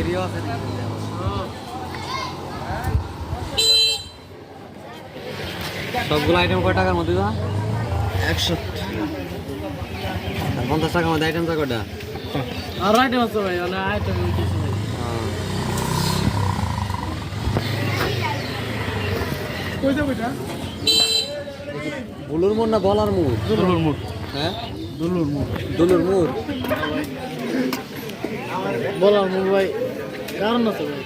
area আছে সবগুলো item কয় টাকার মধ্যে দাও 100 আর 50 টাকার মধ্যে আইটেম কয়টা আর আইটেম আছে ভাই মানে আইটেম কিছু নাই কইটা কইটা বুলুর মোড় না বলার মোড় দুলুর মুড় হ্যাঁ দুলুর মুড় দুলুর মোড় বলার মুড় ভাই কারণ আছে ভাই